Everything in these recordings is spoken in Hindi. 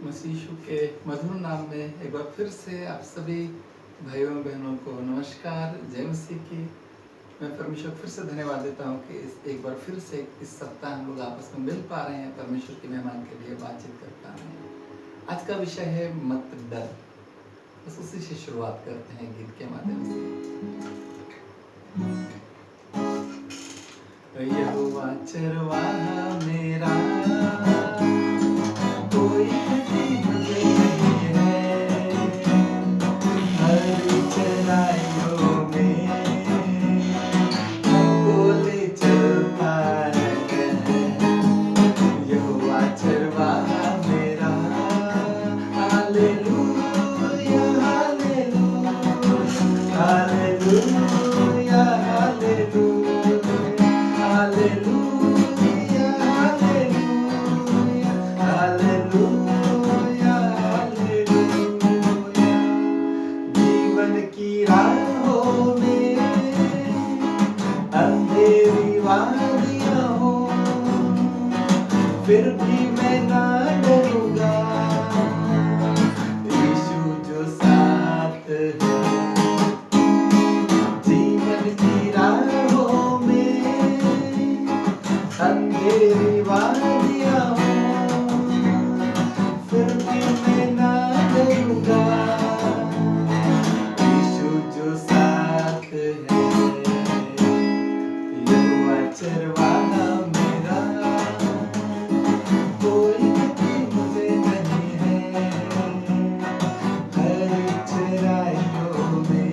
मसीह यीशु के मधुर नाम में एक बार फिर से आप सभी भाइयों बहनों को नमस्कार। जय मसीह की। मैं परमेश्वर फिर से धन्यवाद देता हूँ कि एक बार फिर से इस सप्ताह हम लोग आपस में मिल पा रहे हैं, परमेश्वर के मेहमान के लिए बातचीत कर पा रहे हैं। आज का विषय है मत डर। बस उसी से शुरुआत करते हैं गीत के माध्यम से। यहोवा चरवाहा मेरा, कोई कभी मुझे नहीं है। हरी चराइयों में हमको ले चलता है। यहोवा चरवाहा मेरा, hallelujah hallelujah hallelujah hallelujah hallelujah hallelujah hallelujah. जीवन की राहों में अंधेरी वादियाँ हो, फिर भी मैं ना डरूंगा। यीशु जो साथ है। जीवन की राहों में अंधेरी वादियाँ हो, फिर भी मैं ना डरूंगा। यीशु जो साथ है। यहोवा चरवाहा मेरा, कोई भी मुझे नहीं है। हरी चराइयों में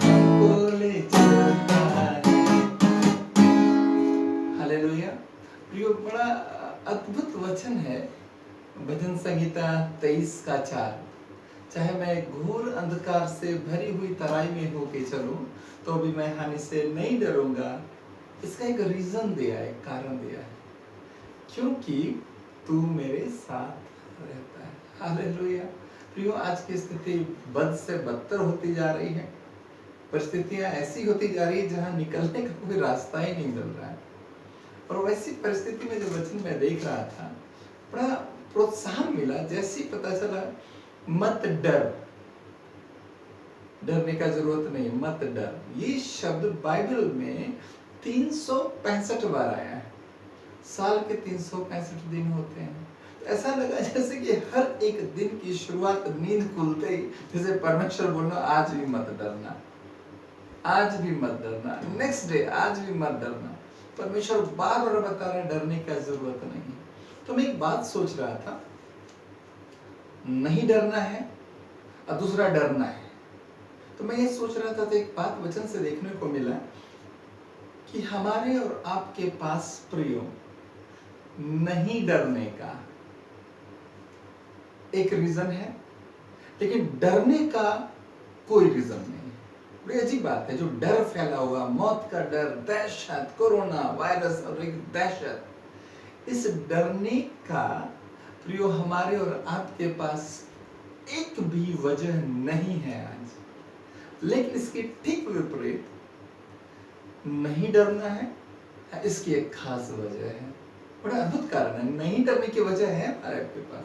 हमको ले चलता है। हालेलुया। प्रियो, बड़ा अद्भुत वचन है भजन संहिता 23 का 4। चाहे मैं घोर अंधकार से भरी हुई तराई में होके चलूं, तो भी मैं हानि से नहीं डरूंगा। इसका एक रीजन दिया है, कारण दिया है, क्योंकि तू मेरे साथ रहता है। हालेलुया। प्रियो, आज की स्थिति बद से बदतर होती जा रही है। परिस्थितियां ऐसी होती जा रही है जहां निकलने का कोई रास्ता ही नहीं मिल रहा है। और वैसी परिस्थिति में जो वचन मैं देख रहा था, बड़ा प्रोत्साहन मिला जैसे ही पता चला मत डर। डरने का जरूरत नहीं, मत डर। ये शब्द बाइबल में 365 बार आया है। साल के 365 दिन होते हैं। तो ऐसा लगा जैसे कि हर एक दिन की शुरुआत नींद खुलते ही जैसे परमेश्वर बोलना, आज भी मत डरना, आज भी मत डरना। नेक्स्ट डे, आज भी मत डरना। परमेश्वर बार बार बता रहे हैं, डरने का जरूरत नहीं। तो मैं एक बात सोच रहा था, नहीं डरना है और दूसरा डरना है। तो मैं ये सोच रहा था, तो एक बात वचन से देखने को मिला कि हमारे और आपके पास प्रियो नहीं डरने का एक रीजन है, लेकिन डरने का कोई रीजन नहीं। बड़ी अजीब बात है, जो डर फैला हुआ, मौत का डर, दहशत, कोरोना वायरस और एक दहशत, इस डरने का प्रियो हमारे और आपके पास एक भी वजह नहीं है आज। लेकिन इसकी ठीक विपरीत नहीं डरना है, इसकी एक खास वजह है। बड़ा अद्भुत कारण है। नहीं डरने की वजह है हमारे आपके पास,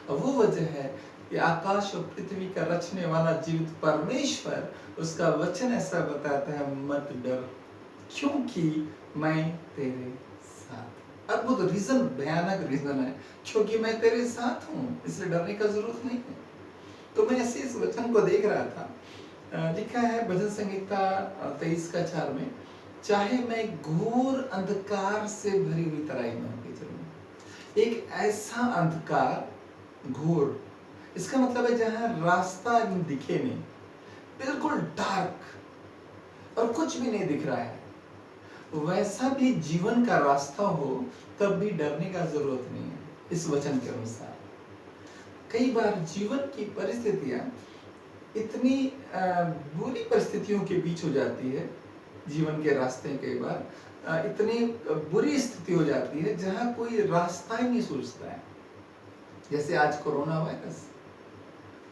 और वो वजह है कि आकाश और पृथ्वी का रचने वाला जीवित परमेश्वर, उसका वचन ऐसा बताता है, मत डर, क्योंकि मैं तेरे साथ। अद्भुत रीजन, भयानक रीजन है, क्योंकि मैं तेरे साथ हूं, इसलिए डरने का जरूरत नहीं है। तो मैं ऐसे इस वचन को देख रहा था। लिखा है भजन संहिता 23 का 4 में, चाहे मैं घोर अंधकार से भरी हुई तराई में होकर चलूं। एक ऐसा अंधकार, घोर, इसका मतलब है जहां रास्ता दिखे नहीं, बिल्कुल डार्क और कुछ भी नहीं दिख रहा है। वैसा भी जीवन का रास्ता हो, तब भी डरने का जरूरत नहीं है इस वचन के अनुसार। कई बार जीवन की परिस्थितियां इतनी बुरी परिस्थितियों के बीच हो जाती है, जीवन के रास्ते कई बार इतनी बुरी स्थिति हो जाती है जहां कोई रास्ता ही नहीं सूझता है, जैसे आज कोरोना वायरस।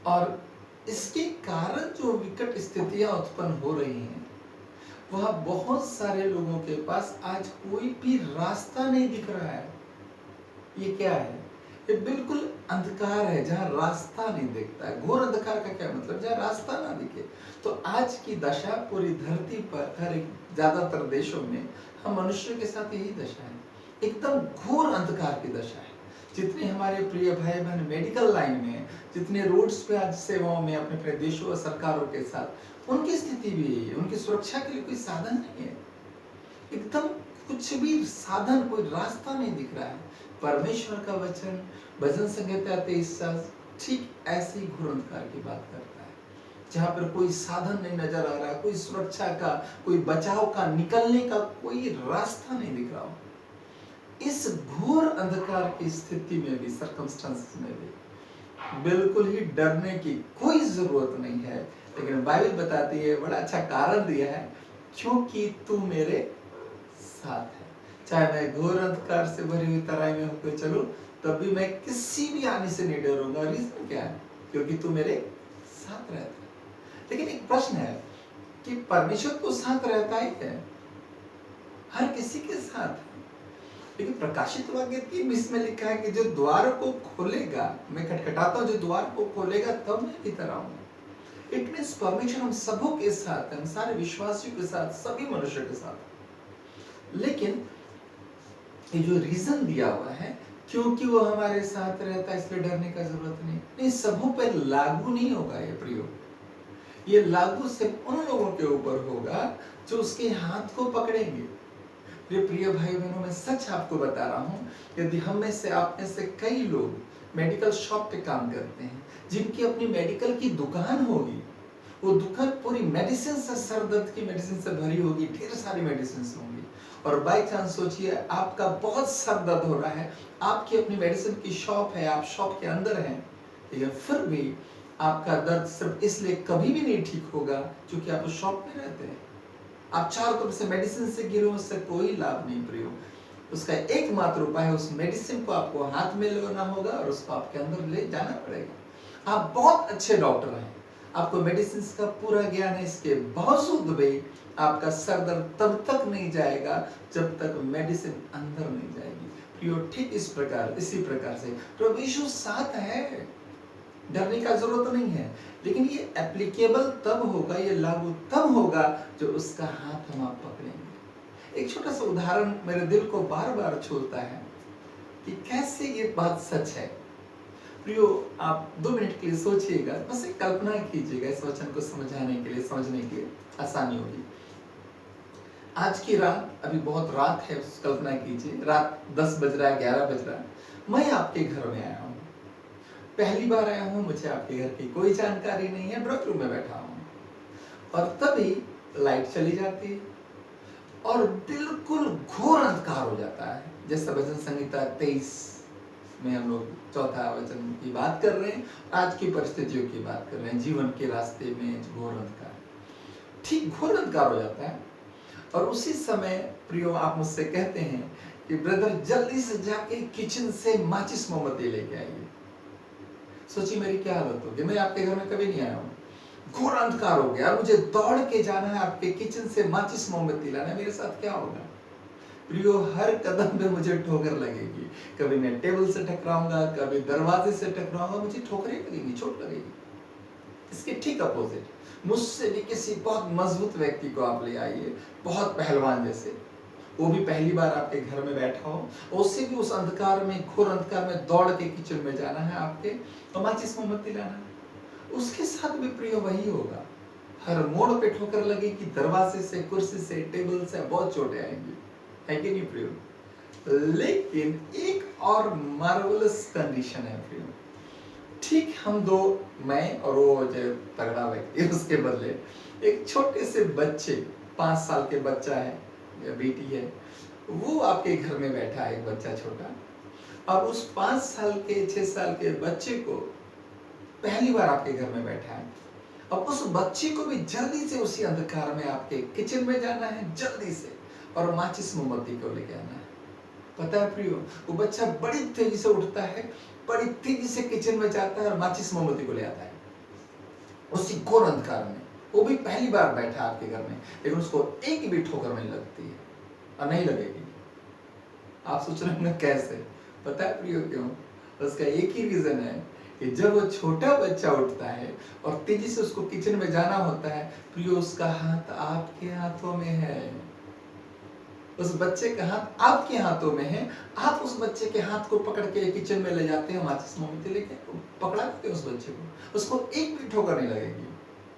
और इसके कारण जो विकट स्थितियां उत्पन्न हो रही हैं, वह बहुत सारे लोगों के पास आज कोई भी रास्ता नहीं दिख रहा है। ये क्या है? ये बिल्कुल अंधकार है जहाँ रास्ता नहीं दिखता है। घोर अंधकार का क्या मतलब? जहाँ रास्ता ना दिखे। तो आज की दशा पूरी धरती पर हर एक ज्यादातर देशों में हम मनुष्यों के साथ यही दशा है, एकदम घोर अंधकार की दशा है। जितने हमारे प्रिय भाई बहन मेडिकल लाइन में है, जितने रोड्स पे आज सेवाओं में अपने अपने देशों और सरकारों के साथ, उनकी स्थिति भी यही है। उनकी सुरक्षा के लिए कोई साधन नहीं है, एकदम कुछ भी साधन, कोई रास्ता नहीं दिख रहा है। परमेश्वर का वचन भजन संहिता 23 ठीक ऐसे ही घोर अंधकार की बात करता है, जहाँ पर कोई साधन नहीं नजर आ रहा, कोई सुरक्षा का, कोई बचाव का, निकलने का कोई रास्ता नहीं दिख रहा हो। इस घोर अंधकार की स्थिति में भी, सर्कमस्टेंसेस में भी बिल्कुल ही डरने की कोई जरूरत नहीं है। लेकिन बाइबल बताती है, बड़ा अच्छा कारण दिया है, क्योंकि तू मेरे साथ है। चाहे मैं घोर अंधकार से भरी हुई तराई में होकर चलूं, तब भी मैं किसी भी आने से नहीं डरूंगा। रीजन क्या है? क्योंकि तू मेरे साथ रहता है। लेकिन एक प्रश्न है कि परमेश्वर तो साथ रहता ही है, हर किसी के साथ है, लेकिन प्रकाशित वाक्य 3:20 में लिखा है कि जो द्वार को खोलेगा, मैं खटखटाता हूं, जो द्वार को खोलेगा तब मैं भीतर आऊंगा। इट मीन्स परमेश्वर हम सबों के साथ है, हम सारे विश्वासियों के साथ, सभी मनुष्यों के साथ। लेकिन ये जो रीजन दिया हुआ है, क्योंकि वो हमारे साथ रहता है इसलिए डरने का जरूरत नहीं, सबों पर लागू नहीं होगा ये प्रयोग। ये लागू सिर्फ उन लोगों के ऊपर होगा जो उसके हाथ को पकड़ेंगे। मेरे प्रिय भाई बहनों, मैं सच आपको बता रहा हूँ, यदि हम में से, आप में से कई लोग मेडिकल शॉप पे काम करते हैं, जिनकी अपनी मेडिकल की दुकान होगी, वो दुकान पूरी मेडिसिन से, सर दर्द की मेडिसिन से भरी होगी, ढेर सारी मेडिसिन होंगी, और बाई चांस सोचिए आपका बहुत सर दर्द हो रहा है, आपकी अपनी मेडिसिन की शॉप है, आप शॉप के अंदर हैं, लेकिन फिर भी आपका दर्द सिर्फ इसलिए कभी भी नहीं ठीक होगा क्योंकि आप उस शॉप में रहते हैं। आप चारों तरफ से मेडिसिन से घिरे, उससे कोई लाभ नहीं प्रयोग। उसका एकमात्र उपाय है, उस मेडिसिन को आपको हाथ में लेना होगा और उसको आपके अंदर ले जाना पड़ेगा। आप बहुत अच्छे डॉक्टर हैं, आपको मेडिसिन का पूरा ज्ञान है, इसके बावजूद भी आपका सर दर्द तब तक नहीं जाएगा जब तक मेडिसिन अंदर नहीं जाएगी। प्रियो, ठीक इसी प्रकार से प्रभु यीशु साथ है, डरने का जरूरत नहीं है। लेकिन ये एप्लीकेबल तब होगा, ये लागू तब होगा जो उसका हाथ हम आप पकड़ेंगे। एक छोटा सा उदाहरण मेरे दिल को बार बार छूता है कि कैसे ये बात सच है। प्रियो, आप 2 मिनट के लिए सोचिएगा, बस एक कल्पना कीजिएगा, इस वचन को समझाने के लिए, समझने के लिए आसानी होगी। आज की रात, अभी बहुत रात है, कल्पना कीजिए रात 10 बज रहा है, 11 बज रहा है, मैं आपके घर में आया हूँ, पहली बार आया हूँ, मुझे आपके घर की कोई जानकारी नहीं है, ड्राइंग रूम में बैठा हूँ, और तभी लाइट चली जाती है और बिल्कुल घोर अंधकार हो जाता है। जैसा भजन संहिता 23 में हम लोग चौथा वचन की बात कर रहे हैं, आज की परिस्थितियों की बात कर रहे हैं, जीवन के रास्ते में घोर अंधकार, ठीक घोर अंधकार हो जाता है। और उसी समय प्रियो, आप मुझसे कहते हैं कि ब्रदर जल्दी से जाके किचन से माचिस मोमबत्ती लेके आइए। सोचिए मेरी क्या हालत होगी। मैं आपके घर में कभी नहीं आया हूँ, घोर अंधकार हो गया, मुझे दौड़ के जाना है आपके किचन से माचिस मोमबत्ती लाना है, मेरे साथ क्या होगा? प्रियो, हर कदम पे मुझे ठोकर लगेगी, कभी मैं टेबल से टकराऊंगा, कभी दरवाजे से टकराऊंगा, मुझे ठोकरें लगेगी, चोट लगेगी। इसके ठीक अपोजिट, मुझसे भी किसी बहुत मजबूत व्यक्ति को आप ले आइए, बहुत पहलवान जैसे, वो भी पहली बार आपके घर में बैठा हो, उससे भी उस अंधकार में, घोर अंधकार में दौड़ के किचन में जाना है आपके, तो माचिस मोमबत्ती लाना है, उसके साथ भी प्रिय वही होगा। हर मोड़ पे ठोकर लगेगी, दरवाजे से, कुर्सी से, टेबल से, बहुत चोटें आएंगी, है कि नहीं प्रिय? लेकिन एक और मार्वलस कंडीशन है प्रिय, ठीक हम दो, मैं और वो जो तगड़ा व्यक्ति, उसके बदले एक छोटे से बच्चे, 5 साल के बच्चा है या बेटी है, वो आपके घर में बैठा है, एक बच्चा छोटा, और उस 5 साल के, 6 साल के बच्चे को पहली बार आपके घर में बैठा है। अब उस बच्चे को भी जल्दी से उसी अंधकार में आपके किचन में जाना है, जल्दी से, और माचिस मोमबत्ती को लेके आना है। पता है प्रियो, वो बच्चा बड़ी तेजी से उठता है, बड़ी तेजी से किचन में जाता है और माचिस मोमबत्ती को ले आता है, उसी घोर अंधकार में। वो भी पहली बार बैठा आपके घर में, लेकिन उसको एक भी ठोकर नहीं लगती है, और नहीं लगेगी। आप सोच रहे होंगे कैसे? पता है प्रियो क्यों? उसका एक ही रीजन है कि जब वो छोटा बच्चा उठता है और तेजी से उसको किचन में जाना होता है, प्रियो उसका हाथ आपके हाथों में है। उस बच्चे का हाथ आपके हाथों में है। आप उस बच्चे के हाथ को पकड़ के किचन में ले जाते हैं, माचिस मोमबत्ती लेके पकड़ा देते हैं उस बच्चे को, उसको एक भी ठोकर नहीं लगेगी।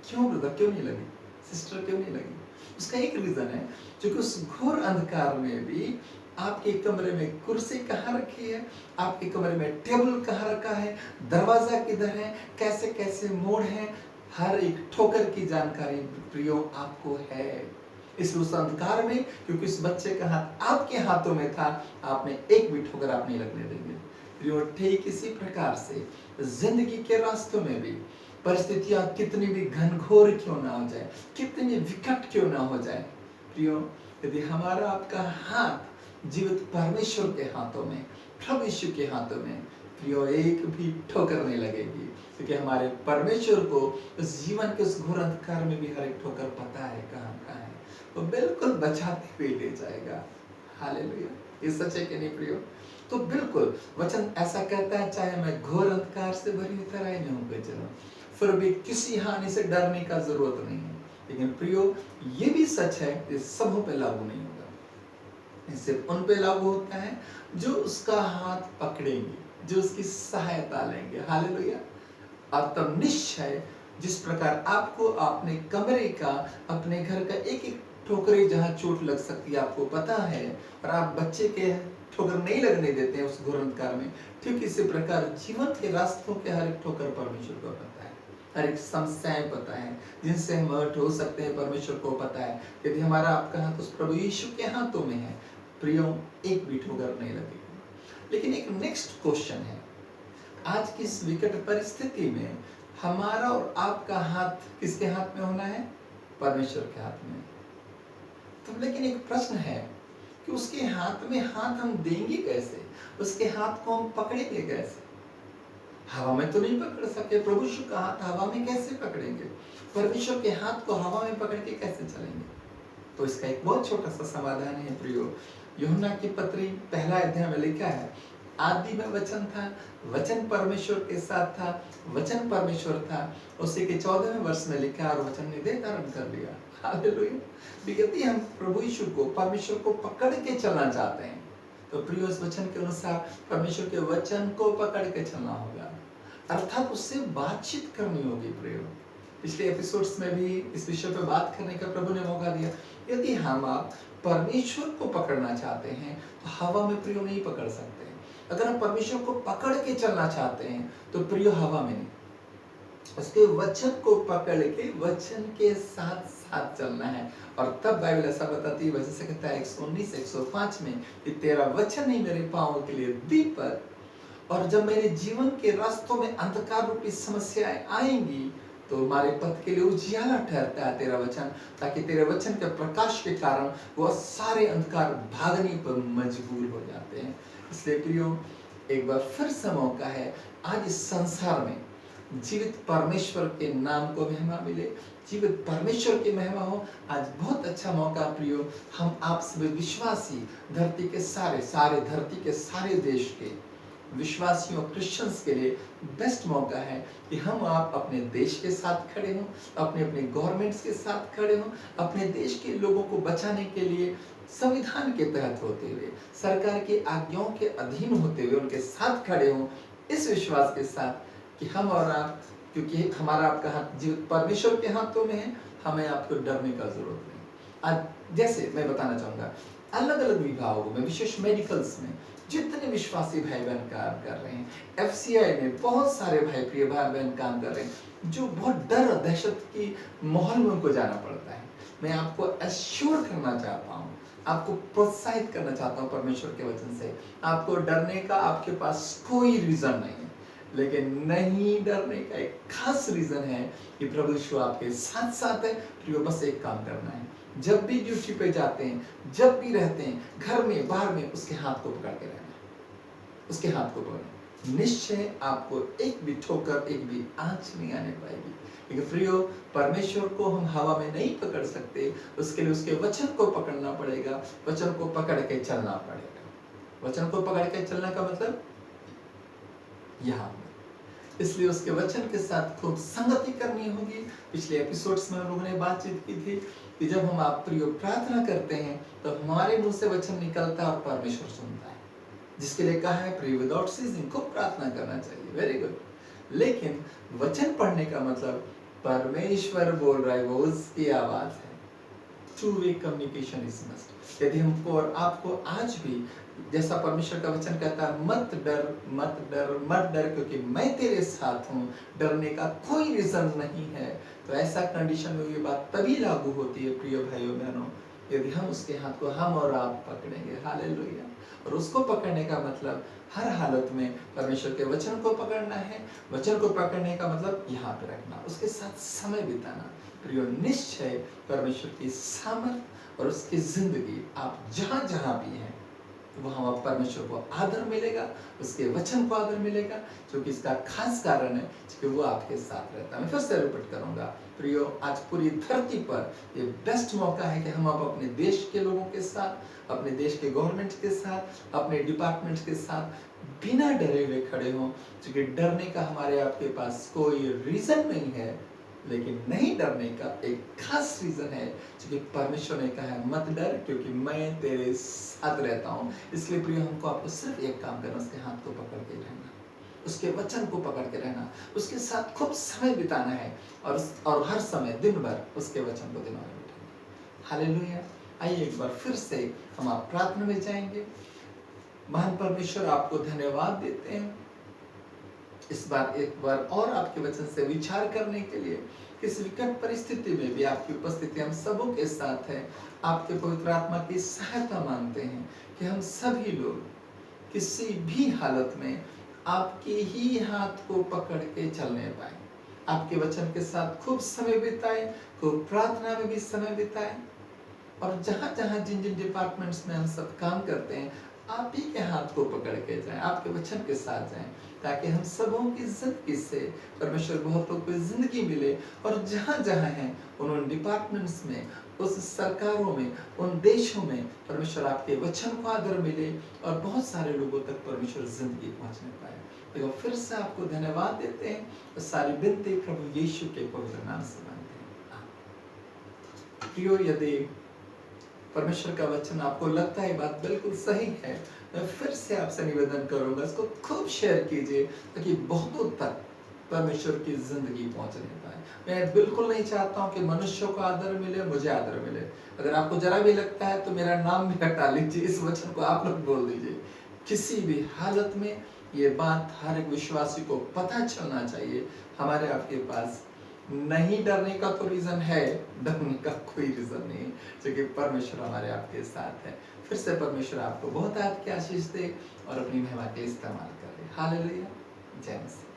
क्यों ब्रदर, क्यों नहीं लगी? सिस्टर, क्यों नहीं लगी? उसका एक रीजन है, क्योंकि उस घोर अंधकार में भी आपके कमरे में कुर्सी कहाँ रखी है, आपके कमरे में टेबल कहाँ रखा है, दरवाजा किधर है, कैसे कैसे मोड़ है, हर एक ठोकर की जानकारी प्रियो आपको है। इस उस अंधकार में, क्योंकि इस बच्चे का हाथ आपके हाथों में था, आपने एक भी ठोकर आप नहीं लगने देंगे प्रियो। ठीक इसी प्रकार से जिंदगी के रास्तों में भी परिस्थितियां कितनी भी घनघोर क्यों ना हो जाए, कितनी विकट क्यों ना हो जाए प्रियो, यदि हमारा आपका हाथ जीवित परमेश्वर के हाथों में, प्रभु यीशु के हाथों में, प्रियो एक भी ठोकर नहीं लगेगी, क्योंकि हमारे परमेश्वर को उस जीवन के उस घोर अंधकार में भी हर एक ठोकर पता है कहाँ कहाँ है, वो बिल्कुल बचाते हुए ले जाएगा। हालेलुया, ये सच है कि नहीं प्रियो? तो बिल्कुल वचन ऐसा कहता है, चाहे मैं घोर अंधकार से भरी हुई तराई में होकर चलूं, फिर भी किसी हानि से डरने का जरूरत नहीं है। लेकिन प्रियो ये भी सच है कि सबों पे लागू नहीं होगा, सिर्फ उन पे लागू होता है जो उसका हाथ पकड़ेंगे, जो उसकी सहायता लेंगे। हालेलुया। और तब निश्चय जिस प्रकार आपको अपने कमरे का, अपने घर का एक एक ठोकरे जहाँ चोट लग सकती है आपको पता है, और आप बच्चे के ठोकर नहीं लगने देते हैं उस घोर अंधकार में, ठीक इसी प्रकार जीवन के रास्तों के हर एक ठोकर परमेश्वर को पता है, हर एक समस्याएं पता है जिनसे हम हर्ट हो सकते हैं, परमेश्वर को पता है। यदि हमारा आपका हाथ उस प्रभु यीशु के हाथों में है प्रियो, एक भी ठोकर नहीं लगेगी। लेकिन एक नेक्स्ट क्वेश्चन है, आज की इस विकट परिस्थिति में हमारा और आपका हाथ किसके हाथ में होना है? परमेश्वर के हाथ में। तो लेकिन एक प्रश्न है कि उसके हाथ में हाथ हम देंगे कैसे, उसके हाथ को हम पकड़ेंगे कैसे? हवा में तो नहीं पकड़ सकते, प्रभु यीशु का हाथ हवा में कैसे पकड़ेंगे? परमेश्वर के हाथ को हवा में पकड़ के कैसे चलेंगे? तो इसका एक बहुत छोटा सा समाधान है प्रियो। यूहन्ना की पत्री पहला अध्याय में लिखा है, आदि में वचन था, वचन परमेश्वर के साथ था, वचन परमेश्वर था। उसी के 14वें वर्ष में लिखा, और वचन ने देह धारण कर लिया। हालेलुया। यदि हम प्रभु यीशु को, परमेश्वर को पकड़ के चलना चाहते हैं, तो प्रियो इस वचन के अनुसार परमेश्वर के वचन को पकड़ के चलना होगा, अर्थात उससे बातचीत करनी होगी प्रियो। पिछले एपिसोड्स में भी इस विषय पर बात करने का प्रभु ने मौका दिया। यदि हम आप परमेश्वर को पकड़ना चाहते हैं तो हवा में प्रियो नहीं पकड़ सकते। अगर हम परमेश्वर को पकड़ के चलना चाहते हैं तो प्रियो हवा में नहीं, उसके वचन को पकड़ के वचन के साथ साथ चलना है। और तब बाइबल ऐसा बताती है, वैसे से कहता है 119 105 में कि तेरा वचन ही मेरे पांवों के लिए दीपक, और जब मेरे जीवन के रास्तों में अंधकार रूपी समस्याएं आएंगी तो हमारे पथ के लिए उजियाला ठहरता है तेरा वचन, ताकि तेरे वचन के प्रकाश के कारण वो सारे अंधकार भागने पर मजबूर हो जाते हैं। इसलिए प्रियो एक बार फिर से मौका है, आज इस संसार में जीवित परमेश्वर के नाम को महिमा मिले, जीवित परमेश्वर की महिमा हो। आज बहुत अच्छा मौका प्रियो, हम आप सभी विश्वासी, धरती के सारे धरती के सारे देश के विश्वासियों, क्रिश्चियंस के लिए बेस्ट मौका है कि हम आप अपने देश के साथ खड़े हों, अपने अपने गवर्नमेंट्स के साथ खड़े हों, अपने देश के लोगों को बचाने के लिए संविधान के तहत होते हुए, सरकार की आज्ञाओं के अधीन होते हुए उनके साथ खड़े हों, इस विश्वास के साथ कि हम और आप, क्योंकि हमारा आपका हाथ जीवित परमेश्वर के हाथों में है, हमें आपको डरने का जरूरत नहीं। आज जैसे मैं बताना चाहूँगा, अलग अलग विभागों में, विशेष मेडिकल्स में जितने विश्वासी भाई बहन काम कर रहे हैं, एफसीआई में बहुत सारे भाई प्रिय भाई बहन काम कर रहे हैं, जो बहुत डर और दहशत की माहौल में उनको जाना पड़ता है। मैं आपको एश्योर करना चाहता हूँ, आपको प्रोत्साहित करना चाहता हूँ परमेश्वर के वचन से, आपको डरने का आपके पास कोई रीजन नहीं है। लेकिन नहीं डरने का एक खास रीजन है कि प्रभु यीशु आपके साथ साथ है। प्रियो बस एक काम करना है, जब भी ड्यूटी पे जाते हैं, जब भी रहते हैं, घर में बाहर में, उसके हाथ को पकड़ के रहना, उसके हाथ को पकड़। निश्चय आपको एक भी ठोकर, एक भी आंच नहीं आने पाएगी। क्योंकि प्रियो परमेश्वर को हम हवा में नहीं पकड़ सकते, उसके लिए उसके वचन को पकड़ना पड़ेगा, वचन को पकड़ के चलना पड़ेगा। वचन को पकड़ के चलने का मतलब यहाँ पर। इसलिए उसके वचन के साथ खूब संगति करनी होगी। पिछले एपिसोड्स में हम लोगों ने बातचीत की थी कि जब हम आप प्रिय प्रार्थना करते हैं तो हमारे मुंह से वचन निकलता है और परमेश्वर सुनता है, जिसके लिए कहा है प्रिय विदाउट सीजिंग खूब प्रार्थना करना चाहिए। Very good. लेकिन वचन पढ़ने का मतलब परमेश्वर बोल रहा है, वो उसकी आवाज है। Two way communication is must. यदि हमको और आपको आज भी, जैसा परमेश्वर का वचन कहता है, मत डर मत डर मत डर क्योंकि मैं तेरे साथ हूँ, डरने का कोई रीजन नहीं है, तो ऐसा कंडीशन में ये बात तभी लागू होती है प्रिय भाइयों बहनों, यदि हम उसके हाथ को हम और आप पकड़ेंगे। हालेलुया। और उसको पकड़ने का मतलब हर हालत में परमेश्वर के वचन को पकड़ना है। वचन को पकड़ने का मतलब यहाँ पे रखना, उसके साथ समय बिताना। प्रियो, निश्चय परमेश्वर की सामर्थ और उसकी जिंदगी, आप जहाँ जहाँ भी हैं वहाँ परमेश्वर को आदर मिलेगा, उसके वचन को आदर मिलेगा, क्योंकि इसका खास कारण है कि वो आपके साथ रहता है। मैं फिर से रिपीट करूंगा प्रियो, आज पूरी धरती पर ये बेस्ट मौका है कि हम अब अपने देश के लोगों के साथ, अपने देश के गवर्नमेंट के साथ, अपने डिपार्टमेंट के साथ बिना डरे हुए खड़े हों, क्योंकि डरने का हमारे आपके पास कोई रीजन नहीं है। लेकिन नहीं डरने का एक खास रीजन है, क्योंकि परमेश्वर ने कहा है मत डर क्योंकि मैं तेरे साथ रहता हूँ। इसलिए प्रिय, हमको आपको सिर्फ एक काम करना, उसके हाथ को पकड़ के रहना, उसके वचन को पकड़ के रहना, उसके साथ खूब समय बिताना है और हर समय दिन भर उसके वचन को दिमाग में बिठाना। हालेलुया। आइए एक बार फिर से हम आप प्रार्थना में जाएंगे। महान परमेश्वर, आपको धन्यवाद देते हैं इस बार एक बार और आपके वचन से विचार करने के लिए। किस विकट परिस्थिति में भी आपकी उपस्थिति हम सबों के साथ है। आपके पवित्र आत्मा की सहायता मांगते हैं कि हम सभी लोग किसी भी हालत में आपके ही हाथ को पकड़ के चलने पाए, आपके वचन के साथ खूब समय बिताए, खूब प्रार्थना में भी समय बिताए, और जहाँ जहाँ जिन जिन डिपार्टमेंट्स में हम सब काम करते हैं आप ही के हाथ को पकड़ के जाएं, आपके वचन के साथ जाएं, ताकि हम सबों की जिंदगी से परमेश्वर बहुतों को जिंदगी मिले। और जहाँ जहाँ हैं उन डिपार्टमेंट्स में, उस सरकारों में, उन देशों में परमेश्वर आपके वचन को आदर मिले और बहुत सारे लोगों तक परमेश्वर जिंदगी पहुँचने पाए। तो फिर से आपको धन्यवाद देते हैं और सारी विनती प्रभु यीशु के पवित्र नाम से मांगते हैं। प्रियो, यदि परमेश्वर का वचन आपको लगता है बात बिल्कुल सही है, मैं फिर से आपसे निवेदन करूंगा, इसको खूब शेयर कीजिए ताकि बहुतों तक परमेश्वर की जिंदगी पहुंचने पाए। मैं बिल्कुल नहीं चाहता हूं कि मनुष्यों को आदर मिले, मुझे आदर मिले। अगर आपको जरा भी लगता है तो मेरा नाम भी हटा लीजिए, इस वचन को आप लोग बोल दीजिए। किसी भी हालत में ये बात हर एक विश्वासी को पता चलना चाहिए, हमारे आपके पास नहीं डरने का तो रीजन है, डरने का कोई रीजन नहीं, क्योंकि परमेश्वर हमारे आपके साथ है। फिर से परमेश्वर आपको बहुत आपकी आशीष दे और अपनी महिमा के इस्तेमाल करे। हालेलुया। जय मसीह।